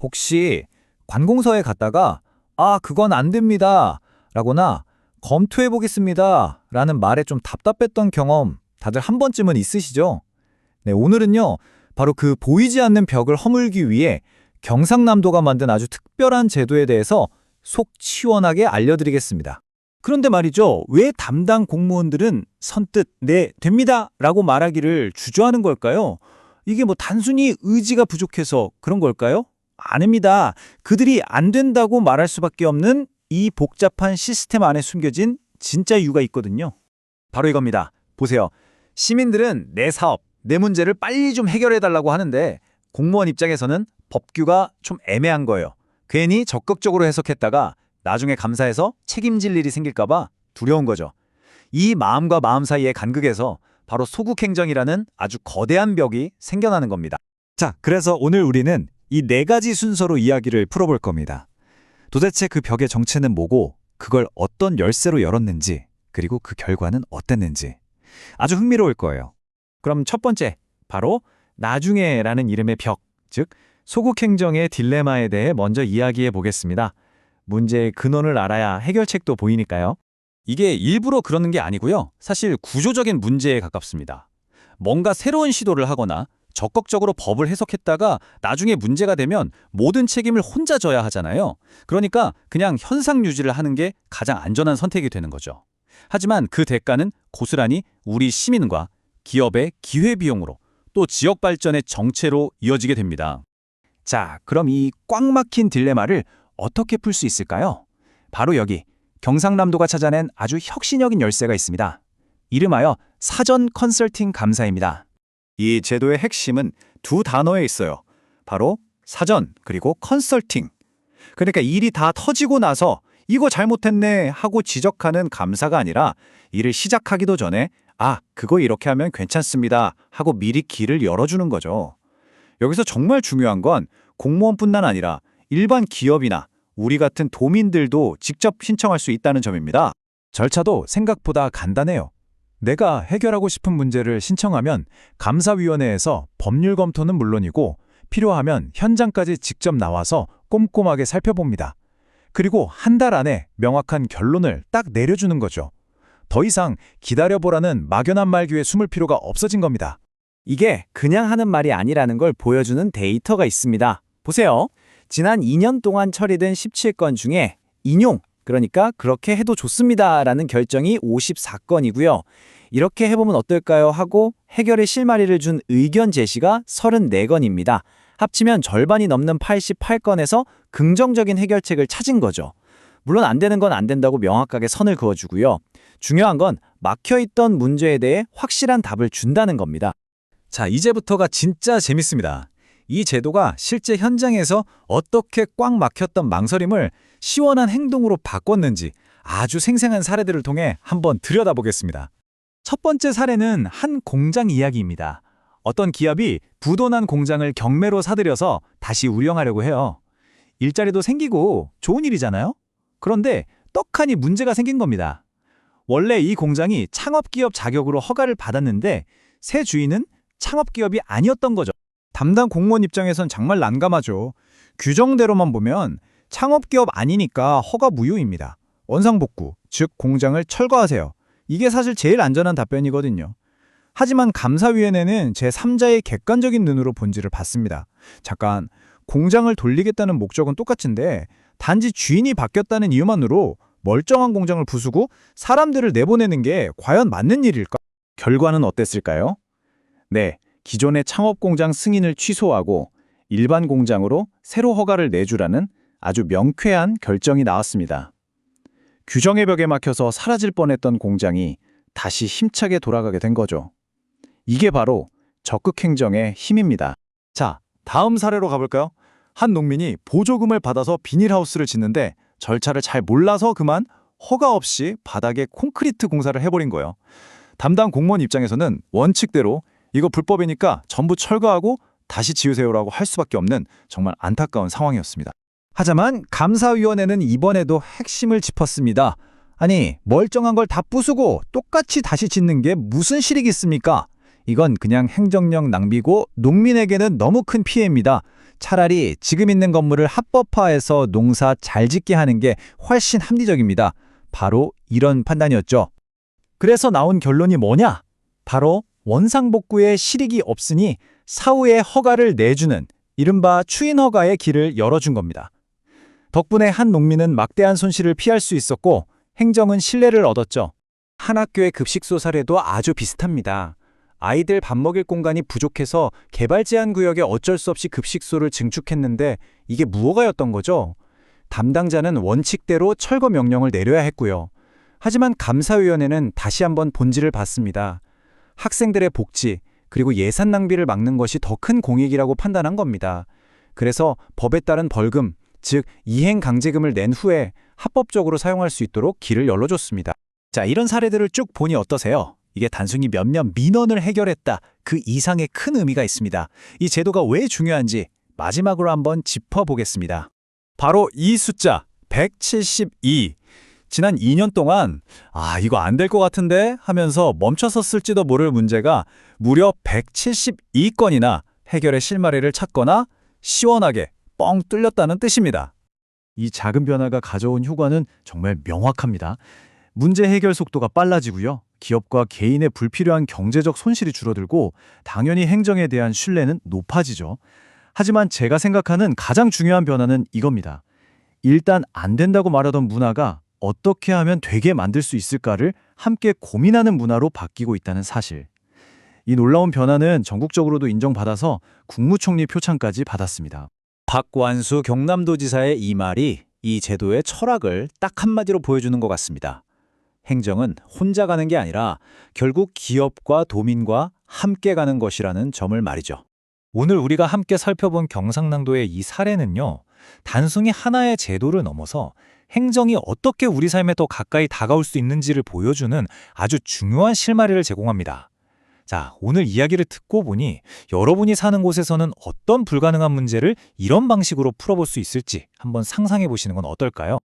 혹시 관공서에 갔다가 그건 안 됩니다. 라거나 검토해 보겠습니다. 라는 말에 좀 답답했던 경험 다들 한 번쯤은 있으시죠? 네, 오늘은요. 바로 그 보이지 않는 벽을 허물기 위해 경상남도가 만든 아주 특별한 제도에 대해서 속 시원하게 알려드리겠습니다. 그런데 말이죠. 왜 담당 공무원들은 선뜻 네, 됩니다 라고 말하기를 주저하는 걸까요? 이게 단순히 의지가 부족해서 그런 걸까요? 아닙니다. 그들이 안 된다고 말할 수밖에 없는 이 복잡한 시스템 안에 숨겨진 진짜 이유가 있거든요. 바로 이겁니다. 보세요. 시민들은 내 사업, 내 문제를 빨리 좀 해결해달라고 하는데 공무원 입장에서는 법규가 좀 애매한 거예요. 괜히 적극적으로 해석했다가 나중에 감사해서 책임질 일이 생길까봐 두려운 거죠. 이 마음과 마음 사이의 간극에서 바로 소국행정이라는 아주 거대한 벽이 생겨나는 겁니다. 자, 그래서 오늘 우리는 이 네 가지 순서로 이야기를 풀어볼 겁니다. 도대체 그 벽의 정체는 뭐고, 그걸 어떤 열쇠로 열었는지, 그리고 그 결과는 어땠는지. 아주 흥미로울 거예요. 그럼 첫 번째, 바로 나중에라는 이름의 벽, 즉 소국행정의 딜레마에 대해 먼저 이야기해 보겠습니다. 문제의 근원을 알아야 해결책도 보이니까요. 이게 일부러 그러는 게 아니고요. 사실 구조적인 문제에 가깝습니다. 뭔가 새로운 시도를 하거나 적극적으로 법을 해석했다가 나중에 문제가 되면 모든 책임을 혼자 져야 하잖아요. 그러니까 그냥 현상 유지를 하는 게 가장 안전한 선택이 되는 거죠. 하지만 그 대가는 고스란히 우리 시민과 기업의 기회비용으로 또 지역 발전의 정체로 이어지게 됩니다. 자, 그럼 이 꽉 막힌 딜레마를 어떻게 풀 수 있을까요? 바로 여기 경상남도가 찾아낸 아주 혁신적인 열쇠가 있습니다. 이름하여 사전 컨설팅 감사입니다. 이 제도의 핵심은 두 단어에 있어요. 바로 사전 그리고 컨설팅. 그러니까 일이 다 터지고 나서 이거 잘못했네 하고 지적하는 감사가 아니라 일을 시작하기도 전에 그거 이렇게 하면 괜찮습니다 하고 미리 길을 열어주는 거죠. 여기서 정말 중요한 건 공무원뿐만 아니라 일반 기업이나 우리 같은 도민들도 직접 신청할 수 있다는 점입니다. 절차도 생각보다 간단해요. 내가 해결하고 싶은 문제를 신청하면 감사위원회에서 법률 검토는 물론이고 필요하면 현장까지 직접 나와서 꼼꼼하게 살펴봅니다. 그리고 한 달 안에 명확한 결론을 딱 내려주는 거죠. 더 이상 기다려보라는 막연한 말귀에 숨을 필요가 없어진 겁니다. 이게 그냥 하는 말이 아니라는 걸 보여주는 데이터가 있습니다. 보세요. 지난 2년 동안 처리된 17건 중에 인용, 그러니까 그렇게 해도 좋습니다라는 결정이 54건이고요. 이렇게 해보면 어떨까요 하고 해결의 실마리를 준 의견 제시가 34건입니다. 합치면 절반이 넘는 88건에서 긍정적인 해결책을 찾은 거죠. 물론 안 되는 건 안 된다고 명확하게 선을 그어주고요. 중요한 건 막혀있던 문제에 대해 확실한 답을 준다는 겁니다. 자, 이제부터가 진짜 재밌습니다. 이 제도가 실제 현장에서 어떻게 꽉 막혔던 망설임을 시원한 행동으로 바꿨는지 아주 생생한 사례들을 통해 한번 들여다보겠습니다. 첫 번째 사례는 한 공장 이야기입니다. 어떤 기업이 부도난 공장을 경매로 사들여서 다시 운영하려고 해요. 일자리도 생기고 좋은 일이잖아요? 그런데 떡하니 문제가 생긴 겁니다. 원래 이 공장이 창업기업 자격으로 허가를 받았는데 새 주인은 창업기업이 아니었던 거죠. 담당 공무원 입장에선 정말 난감하죠. 규정대로만 보면 창업기업 아니니까 허가 무효입니다. 원상복구, 즉 공장을 철거하세요. 이게 사실 제일 안전한 답변이거든요. 하지만 감사위원회는 제3자의 객관적인 눈으로 본질을 봤습니다. 잠깐, 공장을 돌리겠다는 목적은 똑같은데 단지 주인이 바뀌었다는 이유만으로 멀쩡한 공장을 부수고 사람들을 내보내는 게 과연 맞는 일일까? 결과는 어땠을까요? 네, 기존의 창업공장 승인을 취소하고 일반 공장으로 새로 허가를 내주라는 아주 명쾌한 결정이 나왔습니다. 규정의 벽에 막혀서 사라질 뻔했던 공장이 다시 힘차게 돌아가게 된 거죠. 이게 바로 적극행정의 힘입니다. 자, 다음 사례로 가볼까요? 한 농민이 보조금을 받아서 비닐하우스를 짓는데 절차를 잘 몰라서 그만 허가 없이 바닥에 콘크리트 공사를 해버린 거예요. 담당 공무원 입장에서는 원칙대로 이거 불법이니까 전부 철거하고 다시 지으세요라고 할 수밖에 없는 정말 안타까운 상황이었습니다. 하지만 감사위원회는 이번에도 핵심을 짚었습니다. 아니, 멀쩡한 걸 다 부수고 똑같이 다시 짓는 게 무슨 실익이 있습니까? 이건 그냥 행정력 낭비고 농민에게는 너무 큰 피해입니다. 차라리 지금 있는 건물을 합법화해서 농사 잘 짓게 하는 게 훨씬 합리적입니다. 바로 이런 판단이었죠. 그래서 나온 결론이 뭐냐? 바로 원상복구에 실익이 없으니 사후에 허가를 내주는 이른바 추인 허가의 길을 열어준 겁니다. 덕분에 한 농민은 막대한 손실을 피할 수 있었고 행정은 신뢰를 얻었죠. 한 학교의 급식소 사례도 아주 비슷합니다. 아이들 밥 먹일 공간이 부족해서 개발 제한 구역에 어쩔 수 없이 급식소를 증축했는데 이게 무허가였던 거죠. 담당자는 원칙대로 철거 명령을 내려야 했고요. 하지만 감사위원회는 다시 한번 본질을 봤습니다. 학생들의 복지, 그리고 예산 낭비를 막는 것이 더 큰 공익이라고 판단한 겁니다. 그래서 법에 따른 벌금, 즉 이행 강제금을 낸 후에 합법적으로 사용할 수 있도록 길을 열어줬습니다. 자, 이런 사례들을 쭉 보니 어떠세요? 이게 단순히 몇몇 민원을 해결했다. 그 이상의 큰 의미가 있습니다. 이 제도가 왜 중요한지 마지막으로 한번 짚어보겠습니다. 바로 이 숫자 172. 지난 2년 동안 이거 안 될 것 같은데 하면서 멈춰섰을지도 모를 문제가 무려 172건이나 해결의 실마리를 찾거나 시원하게 뻥 뚫렸다는 뜻입니다. 이 작은 변화가 가져온 효과는 정말 명확합니다. 문제 해결 속도가 빨라지고요. 기업과 개인의 불필요한 경제적 손실이 줄어들고 당연히 행정에 대한 신뢰는 높아지죠. 하지만 제가 생각하는 가장 중요한 변화는 이겁니다. 일단 안 된다고 말하던 문화가 어떻게 하면 되게 만들 수 있을까를 함께 고민하는 문화로 바뀌고 있다는 사실. 이 놀라운 변화는 전국적으로도 인정받아서 국무총리 표창까지 받았습니다. 박완수 경남도지사의 이 말이 이 제도의 철학을 딱 한마디로 보여주는 것 같습니다. 행정은 혼자 가는 게 아니라 결국 기업과 도민과 함께 가는 것이라는 점을 말이죠. 오늘 우리가 함께 살펴본 경상남도의 이 사례는요, 단순히 하나의 제도를 넘어서 행정이 어떻게 우리 삶에 더 가까이 다가올 수 있는지를 보여주는 아주 중요한 실마리를 제공합니다. 자, 오늘 이야기를 듣고 보니 여러분이 사는 곳에서는 어떤 불가능한 문제를 이런 방식으로 풀어볼 수 있을지 한번 상상해 보시는 건 어떨까요?